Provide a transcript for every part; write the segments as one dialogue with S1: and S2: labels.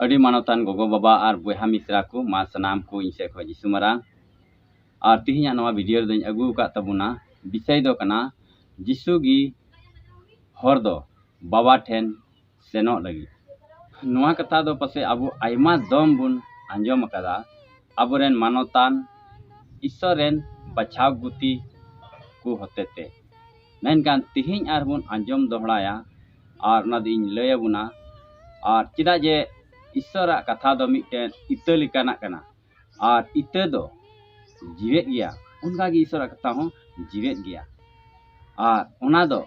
S1: अड़ी मानवतान गोगो बाबा और बहा मिश्रा को मा सनाम को इन से खो जिसु मारांग और तिहिना नवा वीडियो दो अगू का तबुना विषय दो कना जिसु गी हर दो बाबा ठेन सेनो लगी नवा कथा दो पसे अबु आयमा दम बुन आंजम कदा अबुरेन मानवतान ईश्वरेन बचाव गुती को होते मेनकान तिहिन आर बुन आंजम दोहराया और नदी लय बुना और चिदा जे ईश्वरा कथा दो मिटेन इते लिकाना कना और इते दो जीवेत गया उनका गी ईश्वरा कथा हो जीवेत गया और उना दो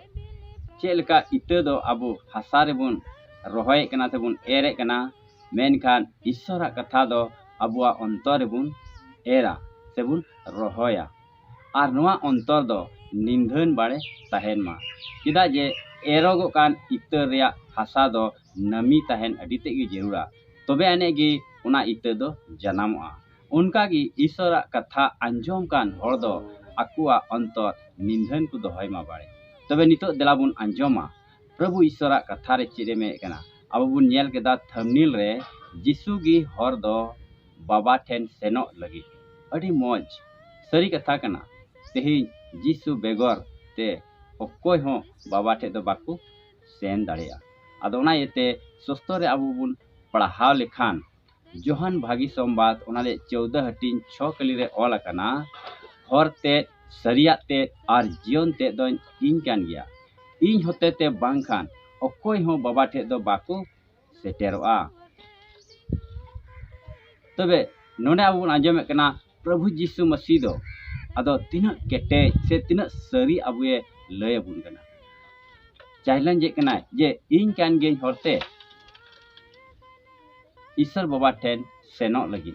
S1: चेलका इते दो अबु हासा रे बुन रोहय कना से बुन एरे कना मेनखान ईश्वरा कथा दो अबुआ अंतर बुन एरा से बुन रोहया और नवा अंतर दो निंधन बाड़े तहन मा चिदा जे एरोगो कान इते रिया हासा दो नमी तहन अडिते गी जरूरा तबे आने गी उना इते दो जनामोआ उनका गी ईश्वरा कथा अंजम कान हर दो अकुआ अंतर निंधन को दोहय मा बाड़े तबे नितो देला बुन अंजमा प्रभु ईश्वरा कथा रे चिरे में कना अब बुन नेल केदा थंबनेल रे जिसु गी हर दो बाबा ठेन सेनो लगी अड़ी मौज सरी कथा कना तेही जिसु बेगर ते ओकोय हो बाबा ठे दो बाकू सेन दाड़िया अदोना येते सस्तो रे अबु बुन पढ़ाव लेखान जोहन भागी सोमबाद ओनाले 14 हटिन 6 कली रे ऑल कना हरते सरिया ते और जीवन ते दो इन कान गया इन होते ते बांखान ओकोय हो बाबा ठे दो बाकू सेटेरोआ तबे नोने अबु बुन आंजम कना प्रभु जिसु मसीह दो अदो तिना केटे से तिना सरी अबुए लय बुन कना चाइलन जे कना जे इन कान गे हरते ईश्वर बाबा ठेन सेनो लगी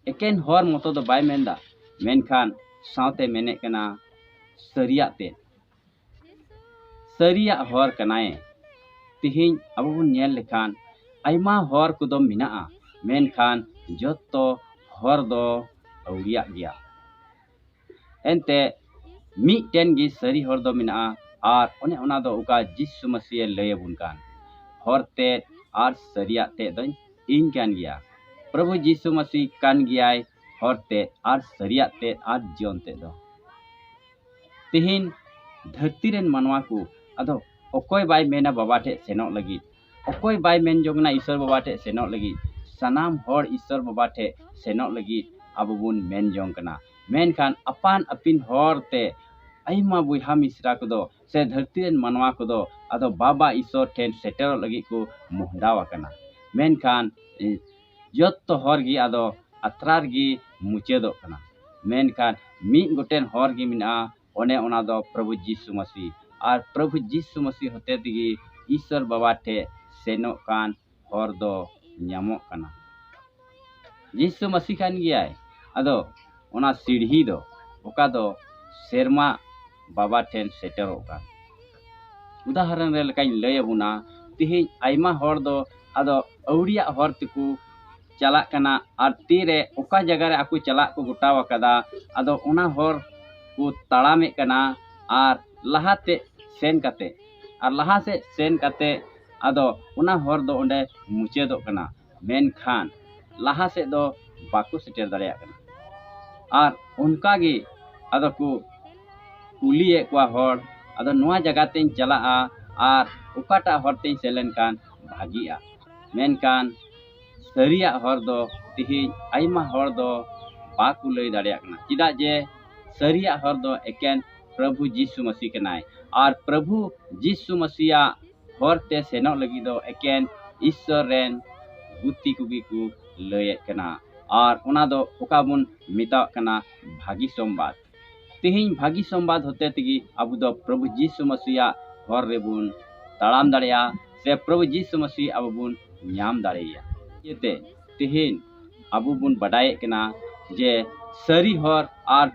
S1: एकेन हर मतो दो बाय मेंदा मेनखान सावते मेने कना सरिया ते सरिया हर कनाए तिहिन अबु बुन नेल लेखान आइमा हर कुदो मिनाआ मेनखान जत्तो हर दो औरिया गया एनते मिटेन गी सरी हर दो मिनाआ और ओने ओना दो उका जिसु मसीह लय बुन कान हरते और सरिया ते दो इन कान गया प्रभु जिसु मसीह कान गयाय हरते और सरिया ते और जीवन ते दो तिहिन धरती रेन मानवा को अदो ओकोय बाय मेना बाबा ठे सेनो लगी ओकोय बाय मेन जोगना ईश्वर बाबा ठे सेनो लगी सनाम हर ईश्वर बाबा ठे सेनो लगी अब बुन मेन जोंग कना मेनखान अपान अपिन हरते आइमा बुहा मिश्रा को दो से धरती रेन मानवा को दो अदो बाबा ईश्वर ठेन सेटेरो लगी को मुहदावा कना मेनखान जत्तो हर गी अदो अत्रार गी मुचेदो कना मेनखान मी गोटेन हर गी मिना ओने ओना दो प्रभु जिसु मसीह और प्रभु जिसु मसीह होते दिगी ईश्वर बाबा ठे सेनो कान हर दो न्यामो कना जिसु मसीह कान गियाय अदो ओना सीढ़ी दो ओका दो सेरमा बाबा ठेन सेटेरो का उदाहरण रे लकाई लय बुना तिहि आइमा हर दो अदो औरिया हर तकू चला कना और तीरे ओका जगह रे आकू चला को गुटावा कदा अदो ओना हर को ताड़ामे कना और लहाते सेन कते और लहा से सेन कते अदो ओना हर दो ओंडे मुचेदो कना मेनखान लहा से दो बाकू सेटेर दाड़िया कना और उनका गी अदो को कुलिए को हर अदो नोआ जगह तेन चला और उकाटा हर तेन सेलेन कान भागिया मेनकान सरिया हर दो तिहि आइमा हर दो बाकू लय दाड़िया कना चिदा जे सरिया हर दो एकेन प्रभु जिसु मसीह कनाय और प्रभु जिसु मसीहा हर ते सेनो लगी दो एकेन ईश्वर रेन गुती कुगी को लय कना और ओना दो ओका बुन मिता कना भागी सोमबाद तिहिन भागी सोमबाद होते तिगी अबु दो प्रभु जिसु मसीहा हर रे बुन ताड़ाम दाड़िया से प्रभु जिसु मसीह अबु बुन न्याम दाड़िया येते तिहिन अबु बुन बडाय कना जे सरी हर और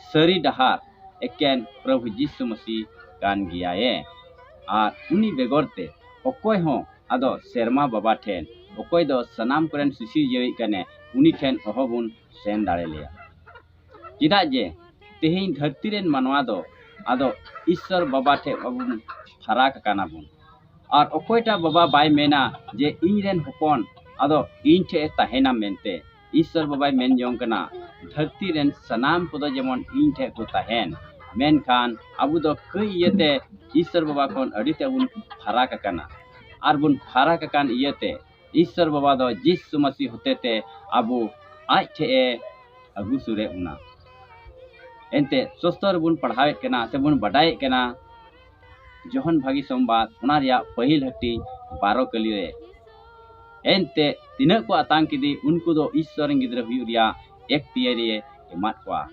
S1: सरी डहार एकेन प्रभु जिसु मसीह कान गियाए और उनी बेगरते ओकोय हो अदो सेरमा बाबा ठेन ओकोय दो सनाम करेन सुसी जेवी कने उनी ठेन अहबुन सेन दाड़े लिया चिदा जे तेहिन धरती रेन मानवा दो अदो ईश्वर बाबा ठे अबुन फराक काना बुन और अकोयटा बाबा बाय मेना जे इन रेन हपन आदो इन ठे तहेना मेनते ईश्वर बाबाय मेन जोंग कना धरती रेन सनाम कोदो जेमन इन ठे को तहेन मेनखान अबु दो कई इयते ईश्वर बाबा कोन अडिते बुन फराक कना आर बुन फराक कान इयते ईश्वर बाबा दो यीशु मसीह होतेते अबु आज ठे अगु सुरे उना एनते सोस्तर बुन पढ़ावे कना से बुन बडाय कना जोहन भागी सोमबार उना रिया पहिल हट्टी 12 कली रे एनते तिना को आतांग किदी उनको दो ईश्वर गिद्र हुई रिया एक तियरी एमात को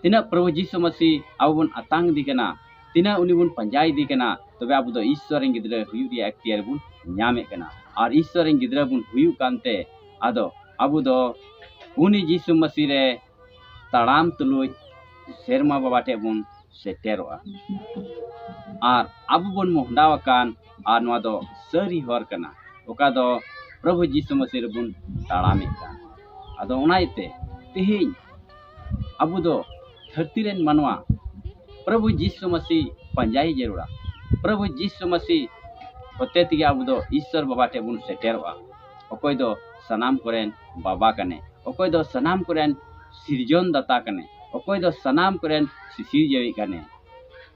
S1: तिना प्रभु यीशु मसीह अब बुन आतांग दी कना तिना उनी बुन पंजाई दी कना तबे अब दो ईश्वर गिद्र हुई रिया एक तियर बुन न्यामे कना और ईश्वर गिद्र बुन हुई कानते आदो अब दो उनी यीशु मसीह रे ताड़ाम तुलुज सेरमा बाबाटे बुन सेटेरोआ और अब बुन मोहडावाकान और नवा दो सरी हर कना ओका दो प्रभु यीशु मसीह बुन ताड़ामे कान आदो उनाइते तिहिं अब दो धरती रेन मानवा प्रभु यीशु मसीह पंजाई जरूरा प्रभु यीशु मसीह होते तिगे अब दो ईश्वर बाबाटे बुन सेटेरोआ ओकोय दो सनाम कोरेन बाबा कने ओकोय दो सनाम कोरेन सिरजन दाता कने ओकोय दो सनाम कोरेन सिसिर जेवी कने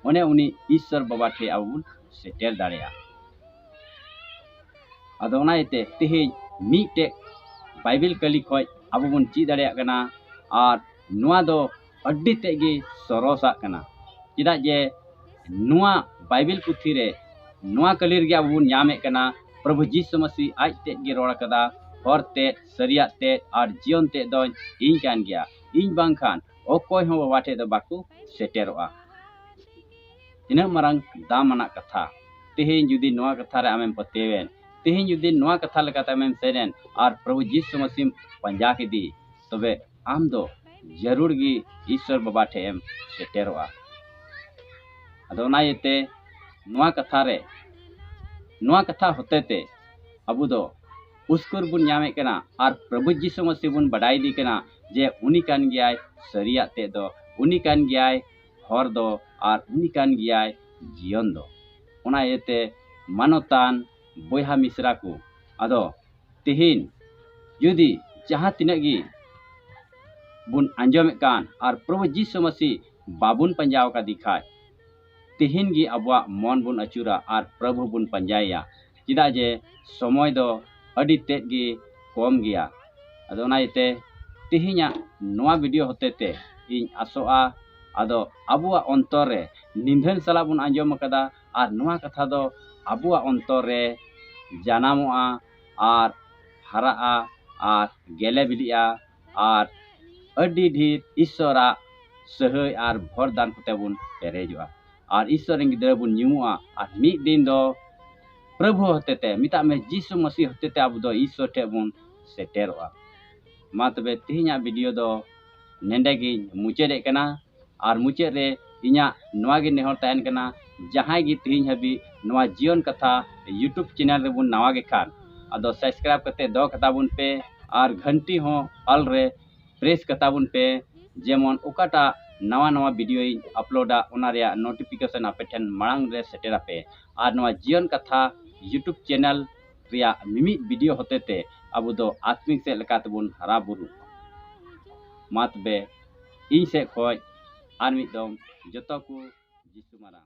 S1: ओने उनी ईश्वर बाबा ठे अब सेटेर दाड़ेया आदो ओनाइते तिहिं मीटे बाइबल कली खय अब बुन ची दाड़ेया कना और नुआ दो अड्डी तेगे सरोसा कना चिदा जे नुआ बाइबल पुथी रे नुआ कली रे अब बुन न्यामे कना प्रभु यीशु मसीह आज तेगे रोड़ा कदा हर ते सरिया ते और जीवन ते दो इन कान गया इन बांखान ओकोय हो बाबा ठे दो Baku सेटेरोआ ina marang damana katha tihin judi noa katha re amem patewen tihin judi noa katha lekata amem seren ar prabhu yishu masih panja ke di tobe am do jarur gi ishwar baba the em seteroa ado na yete noa katha hotete abu do uskur bun nyame kana ar prabhu yishu masih bun badai di kana je uni kan giyai sariya te do uni kan giyai hor do और उनी कान गियाय जीवन दो ओना येते मानोतान बोहा मिश्रा को आदो तिहिन जुदी जहाँ तिनगी बुन अंजम कान और प्रभु यीशु मसीह बाबुन पंजाव का दिखाय तिहिन गी अबवा मन बुन अचूरा और प्रभु बुन पंजाया चिदा जे समय दो अडी तेज गी कम गया आदो ओना येते तिहिना नोआ वीडियो होते ते इन आसोआ आदो अबुआ अंतर रे निंधन सला बुन आंजम कदा और नुआ कथा दो अबुआ अंतर रे जानामोआ और हराआ और गेले बिलिया और अड्डी ढीर ईश्वरा सहय और भरदान कोते बुन पेरेजवा और ईश्वर गिद्रा बुन निमुआ और मिद दिन दो प्रभु होतेते मिता में यीशु मसीह होतेते अब दो ईश्वर ठे बुन सेटेरोआ मा तबे तिहिना वीडियो दो नेंडे गी मुचेदे कना और मुचे रे इना नवा गे नेहर तहन कना जहां गी तिहिं हबी नवा जीवन कथा यूट्यूब चैनल रे बुन नवा गे खान अदो सब्सक्राइब करते दो कथा बुन पे और घंटी हो ऑल रे प्रेस कथा बुन पे जेमन ओकाटा नवा नवा वीडियो अपलोडा ओना रे नोटिफिकेशन आपे ठन मांग रे सेटेरा पे और नवा जीवन कथा यूट्यूब चैनल रिया मिमी वीडियो होतेते अब दो आत्मिक से लेकाते बुन हरा बुरु मातबे इन से खोज आर मिद दम जतो को जिसु मारां।